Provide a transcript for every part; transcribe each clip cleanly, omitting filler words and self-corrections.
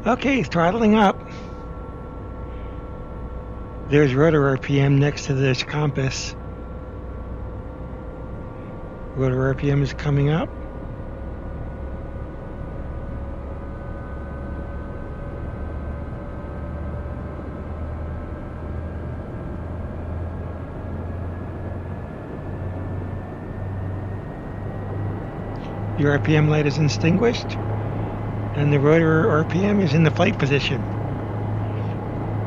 Okay, throttling up. There's rotor RPM next to this compass. Rotor RPM is coming up. The RPM light is extinguished, and the rotor RPM is in the flight position.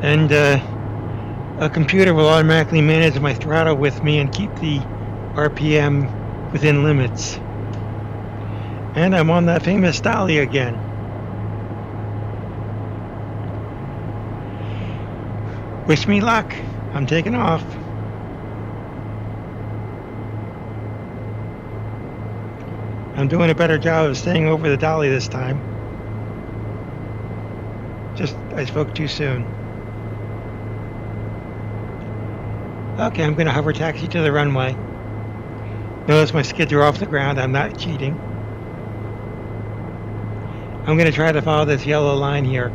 And a computer will automatically manage my throttle with me and keep the RPM within limits. And I'm on that famous dolly again. Wish me luck. I'm taking off. I'm doing a better job of staying over the dolly this time. I spoke too soon. Okay, I'm going to hover taxi to the runway. Notice my skids are off the ground. I'm not cheating. I'm going to try to follow this yellow line here.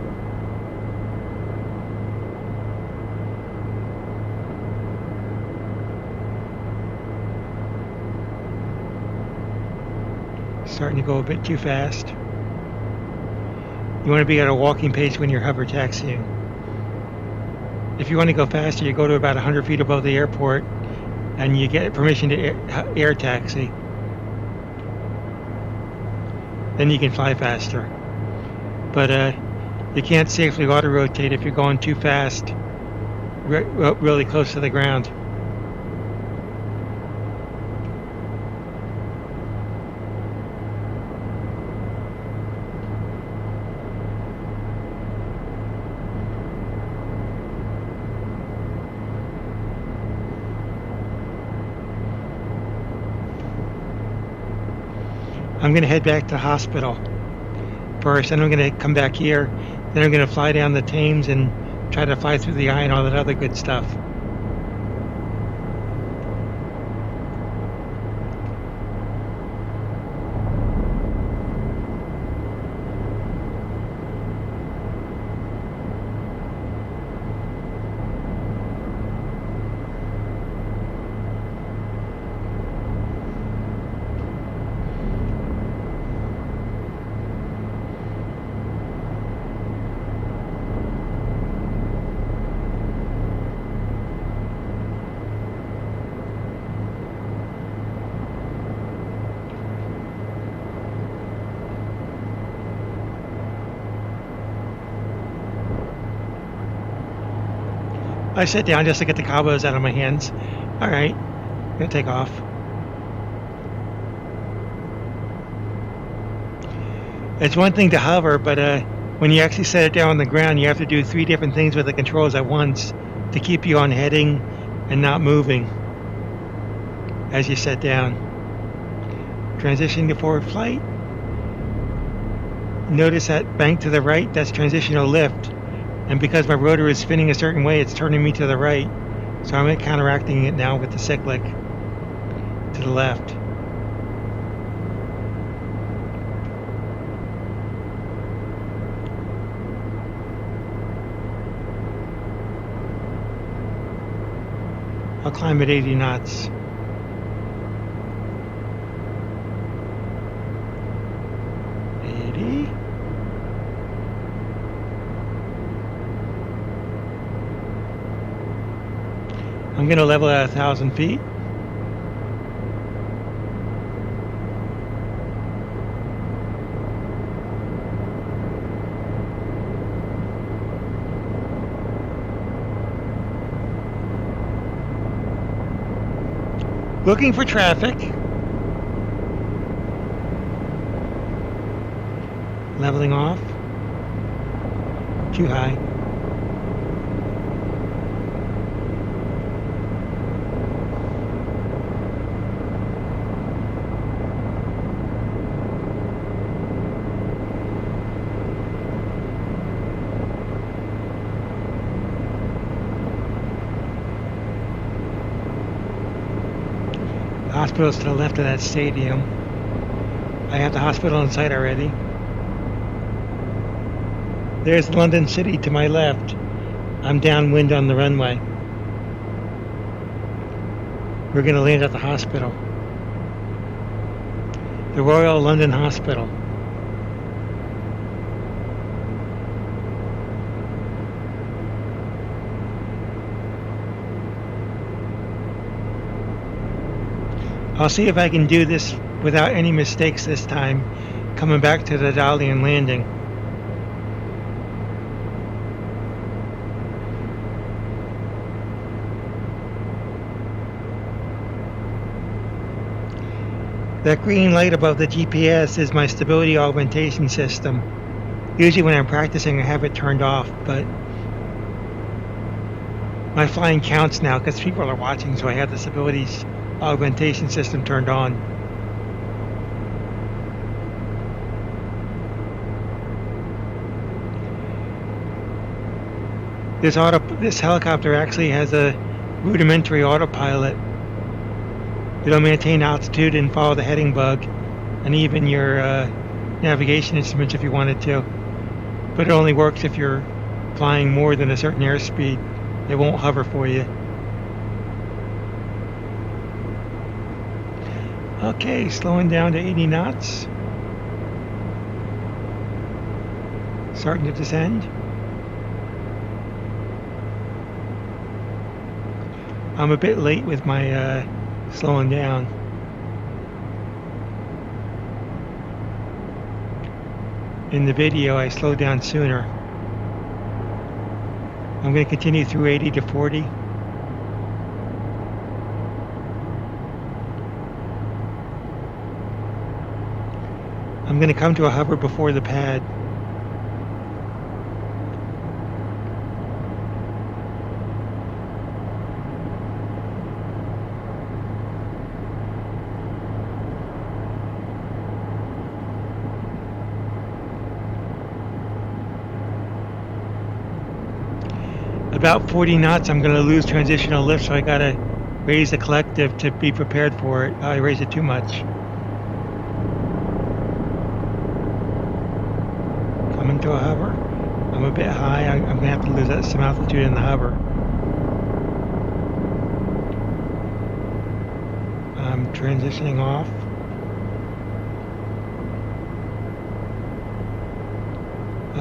Starting to go a bit too fast. You want to be at a walking pace when you're hover taxiing. If you want to go faster, you go to about 100 feet above the airport and you get permission to air taxi. Then you can fly faster. But you can't safely auto-rotate if you're going too fast, really close to the ground. I'm going to head back to the hospital first, then I'm going to come back here, then I'm going to fly down the Thames and try to fly through the eye and all that other good stuff. I sit down just to get the cobwebs out of my hands. Alright, I'm going to take off. It's one thing to hover, but when you actually set it down on the ground, you have to do 3 different things with the controls at once to keep you on heading and not moving as you set down. Transitioning to forward flight. Notice that bank to the right, that's transitional lift. And because my rotor is spinning a certain way, it's turning me to the right. So I'm counteracting it now with the cyclic to the left. I'll climb at 80 knots. I'm going to level at 1,000 feet. Looking for traffic. Leveling off. Too high. Hospital's to the left of that stadium. I have the hospital in sight already. There's London City to my left. I'm downwind on the runway. We're going to land at the hospital. The Royal London Hospital. I'll see if I can do this without any mistakes this time, coming back to the Dolly and landing. That green light above the GPS is my stability augmentation system. Usually when I'm practicing I have it turned off, but my flying counts now because people are watching, so I have the stability augmentation system turned on. This helicopter actually has a rudimentary autopilot. It'll maintain altitude and follow the heading bug, and even your navigation instruments if you wanted to. But it only works if you're flying more than a certain airspeed. It won't hover for you. Okay, slowing down to 80 knots. Starting to descend. I'm a bit late with my slowing down. In the video, I slowed down sooner. I'm going to continue through 80 to 40. I'm going to come to a hover before the pad. About 40 knots, I'm going to lose transitional lift, so I got to raise the collective to be prepared for it. I raised it too much. Coming to a hover. I'm a bit high. I'm going to have to lose some altitude in the hover. I'm transitioning off.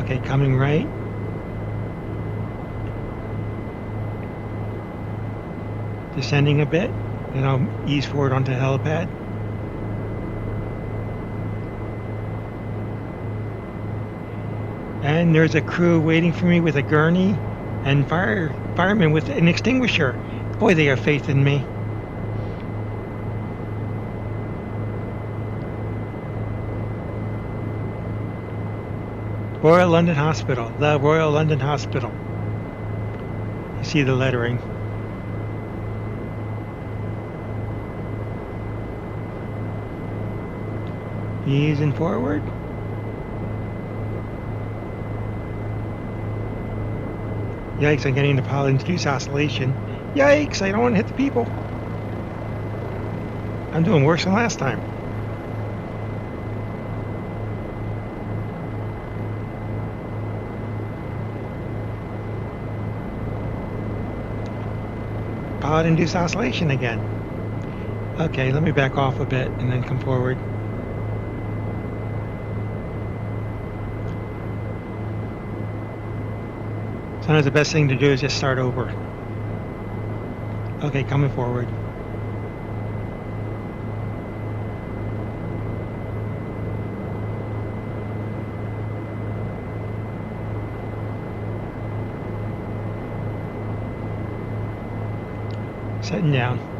Okay, coming right. Descending a bit, then I'll ease forward onto the helipad. And there's a crew waiting for me with a gurney and firemen with an extinguisher. Boy, they have faith in me. Royal London Hospital, the Royal London Hospital. You see the lettering. Easing forward. Yikes, I'm getting the pilot-induced oscillation. Yikes, I don't want to hit the people. I'm doing worse than last time. Pilot-induced oscillation again. Okay, let me back off a bit and then come forward. Sometimes the best thing to do is just start over. Okay, coming forward. Setting down.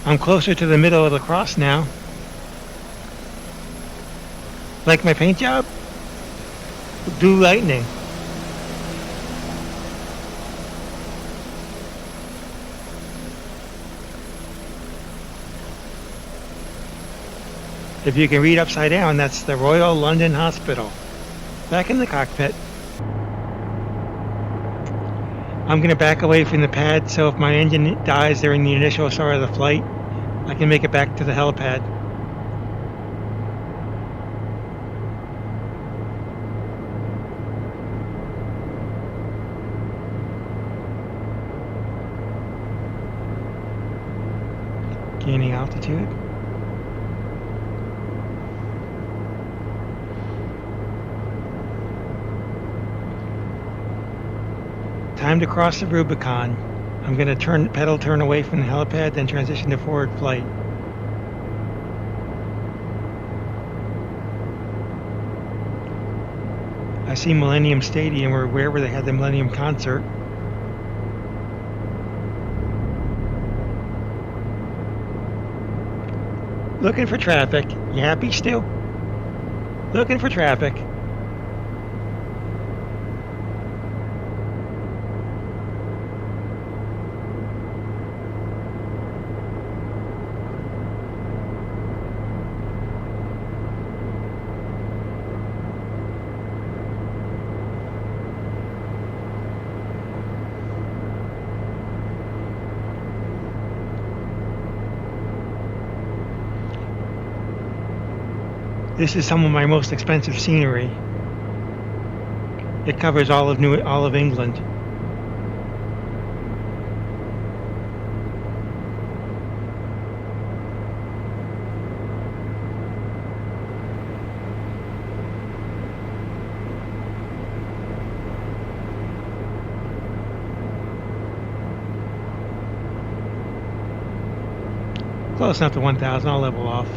I'm closer to the middle of the cross now. Like my paint job? Blue lightning. If you can read upside down, that's the Royal London Hospital. Back in the cockpit. I'm going to back away from the pad, so if my engine dies during the initial start of the flight, I can make it back to the helipad. Gaining altitude. Time to cross the Rubicon. I'm going to pedal turn away from the helipad, then transition to forward flight. I see Millennium Stadium, or wherever they had the Millennium Concert. Looking for traffic. You happy still? Looking for traffic. This is some of my most expensive scenery. It covers all of England. Close enough to 1,000. I'll level off.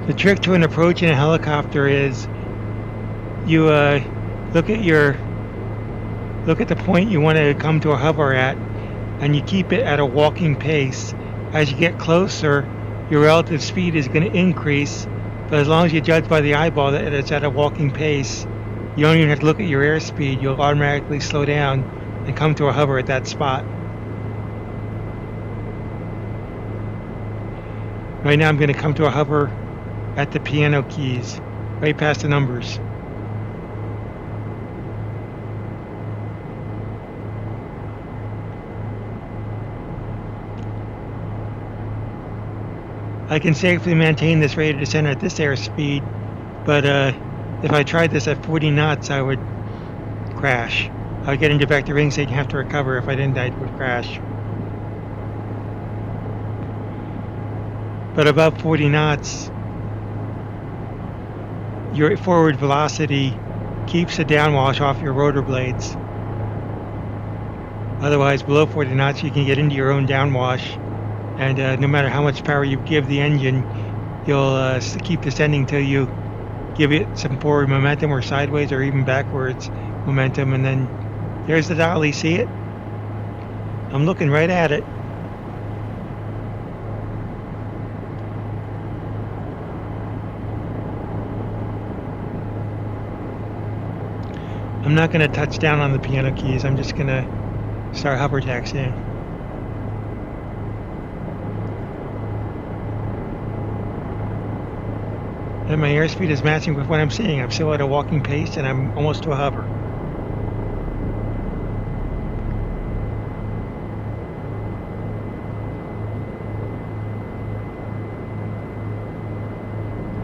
The trick to an approach in a helicopter is you look at the point you want to come to a hover at, and you keep it at a walking pace. As you get closer, your relative speed is going to increase, but as long as you judge by the eyeball that it's at a walking pace, you don't even have to look at your airspeed. You'll automatically slow down and come to a hover at that spot. Right now I'm going to come to a hover at the piano keys, right past the numbers. I can safely maintain this rate of descent at this airspeed, but if I tried this at 40 knots, I would crash. I would get into vector ring state and have to recover. If I didn't, I would crash. But above 40 knots, your forward velocity keeps the downwash off your rotor blades. Otherwise, below 40 knots, you can get into your own downwash, and no matter how much power you give the engine, you'll keep descending till you give it some forward momentum, or sideways, or even backwards momentum, and then there's the dolly. See it? I'm looking right at it. I'm not going to touch down on the piano keys. I'm just going to start hover taxiing. And my airspeed is matching with what I'm seeing. I'm still at a walking pace, and I'm almost to a hover.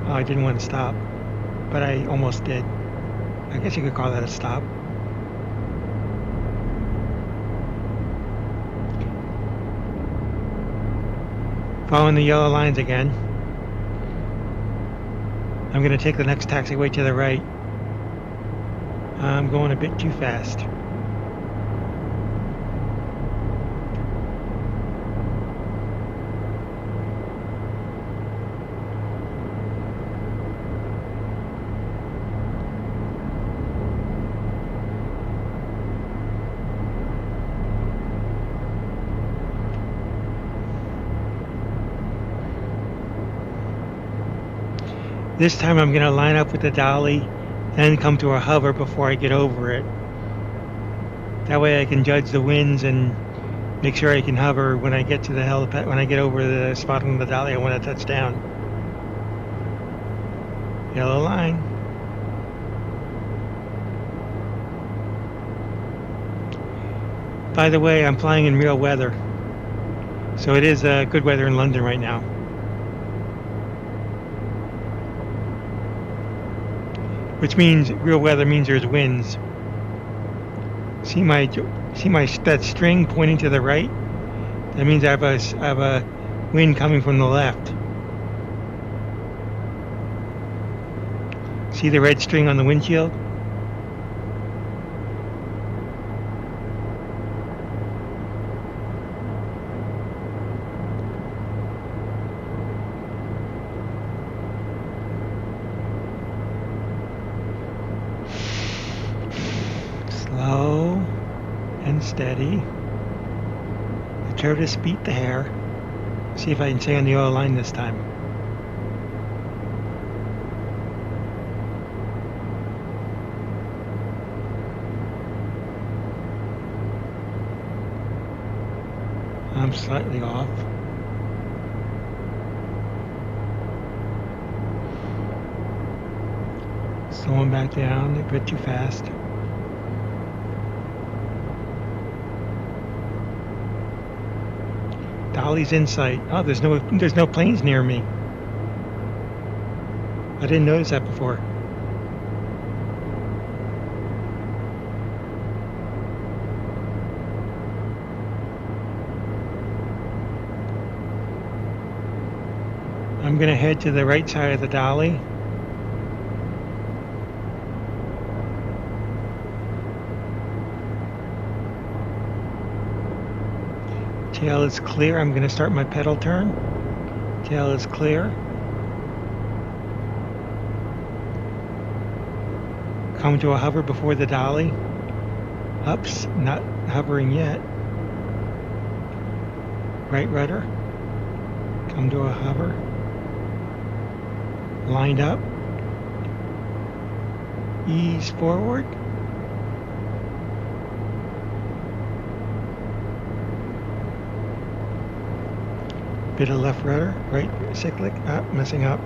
Oh, I didn't want to stop, but I almost did. I guess you could call that a stop. Following the yellow lines again. I'm going to take the next taxiway to the right. I'm going a bit too fast. This time I'm going to line up with the dolly, then come to a hover before I get over it. That way I can judge the winds and Make sure I can hover when I get to the helipad, when I get over the spot on the dolly I want to touch down. Yellow line. By the way, I'm flying in real weather. So it is good weather in London right now. Which means real weather means there's winds. See that string pointing to the right? That means I have a wind coming from the left. See the red string on the windshield? Slow and steady. The tortoise beat the hare. See if I can stay on the yellow line this time. I'm slightly off. Slowing back down a bit too fast. Dolly's in sight. Oh, there's no planes near me. I didn't notice that before. I'm going to head to the right side of the dolly. Tail is clear. I'm going to start my pedal turn. Tail is clear. Come to a hover before the dolly. Ups, not hovering yet. Right rudder. Come to a hover. Lined up. Ease forward. Bit of left rudder, right cyclic, messing up.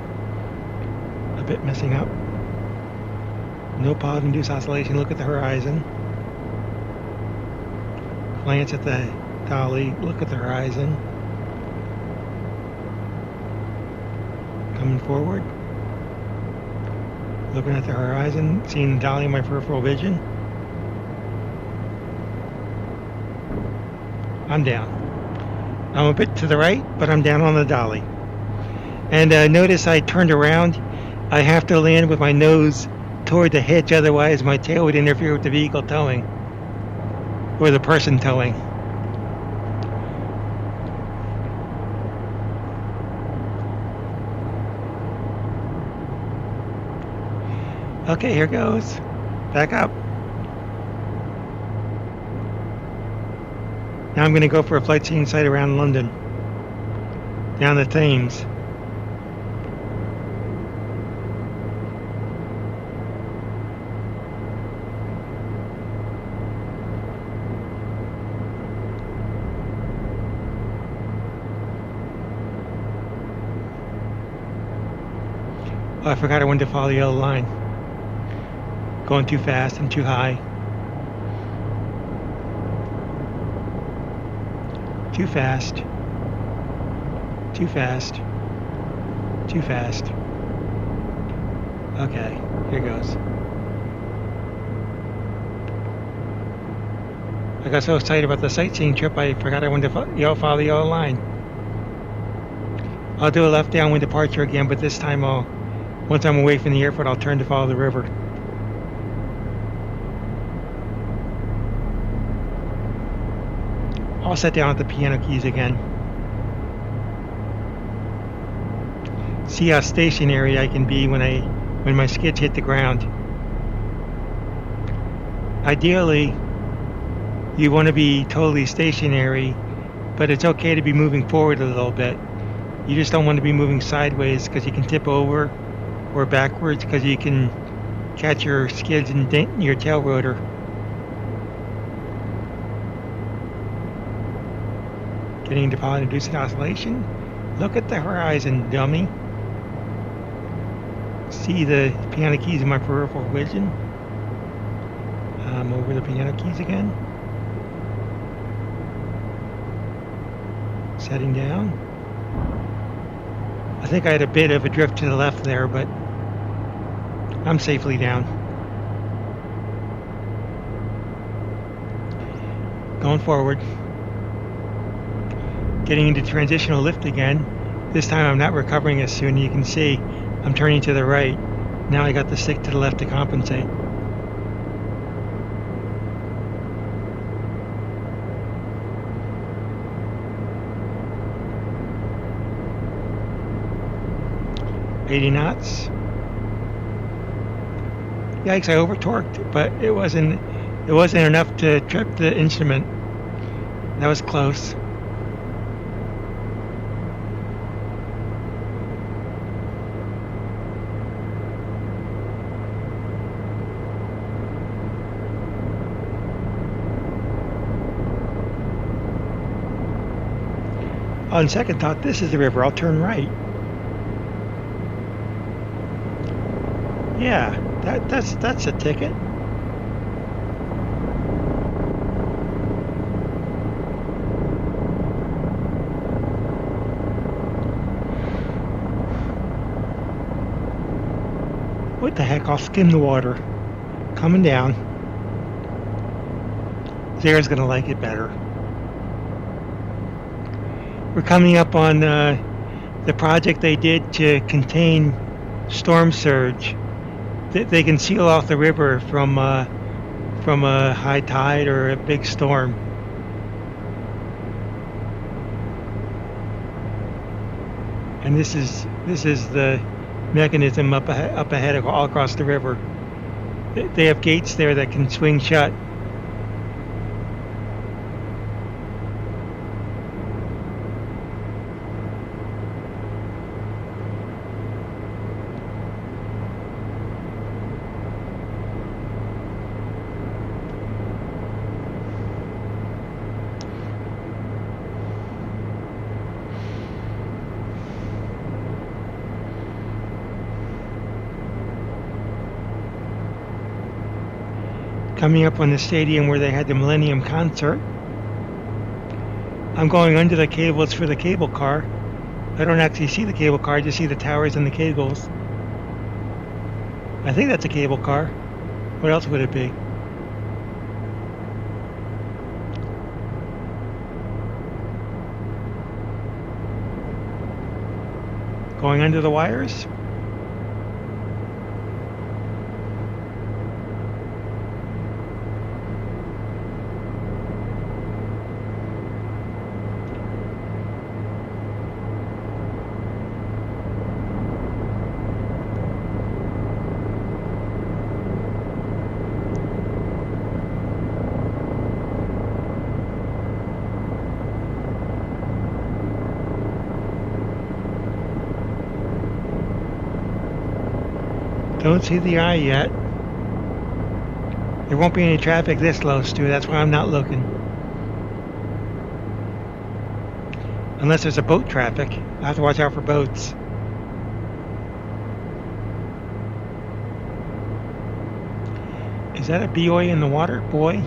A bit messing up. No pod-induced oscillation, look at the horizon. Glance at the dolly, look at the horizon. Coming forward. Looking at the horizon, seeing the dolly in my peripheral vision. I'm down. I'm a bit to the right, but I'm down on the dolly. And notice I turned around. I have to land with my nose toward the hitch, otherwise my tail would interfere with the vehicle towing. Or the person towing. Okay, here goes. Back up. Now I'm going to go for a flight scene site around London. Down the Thames. Oh, I forgot I wanted to follow the yellow line. Going too fast and too high. Too fast. Too fast. Too fast. Okay, here goes. I got so excited about the sightseeing trip I forgot I wanted to follow the yellow line. I'll do a left downwind departure again, but this time once I'm away from the airport, I'll turn to follow the river. I'll sit down at the piano keys again. See how stationary I can be when my skids hit the ground. Ideally, you want to be totally stationary, but it's okay to be moving forward a little bit. You just don't want to be moving sideways because you can tip over, or backwards because you can catch your skids and dent your tail rotor. Getting into pollen-induced oscillation. Look at the horizon, dummy. See the piano keys in my peripheral vision. Over the piano keys again. Setting down. I think I had a bit of a drift to the left there, but I'm safely down. Going forward. Getting into transitional lift again. This time I'm not recovering as soon. You can see I'm turning to the right. Now I got the stick to the left to compensate. $80 knots. Yikes! I over torqued, but it wasn't enough to trip the instrument. That was close. On second thought, this is the river. I'll turn right. Yeah, that's a ticket. What the heck? I'll skim the water. Coming down. Zara's gonna like it better. We're coming up on the project they did to contain storm surge. They can seal off the river from a high tide or a big storm. And this is the mechanism up ahead all across the river. They have gates there that can swing shut. Coming up on the stadium where they had the Millennium Concert. I'm going under the cables for the cable car. I don't actually see the cable car, I just see the towers and the cables. I think that's a cable car. What else would it be? Going under the wires? Don't see the eye yet. There won't be any traffic this low, Stu. That's why I'm not looking. Unless there's a boat traffic. I have to watch out for boats. Is that a buoy in the water, boy?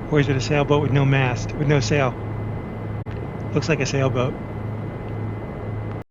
Or is it a sailboat with no mast, with no sail? Looks like a sailboat.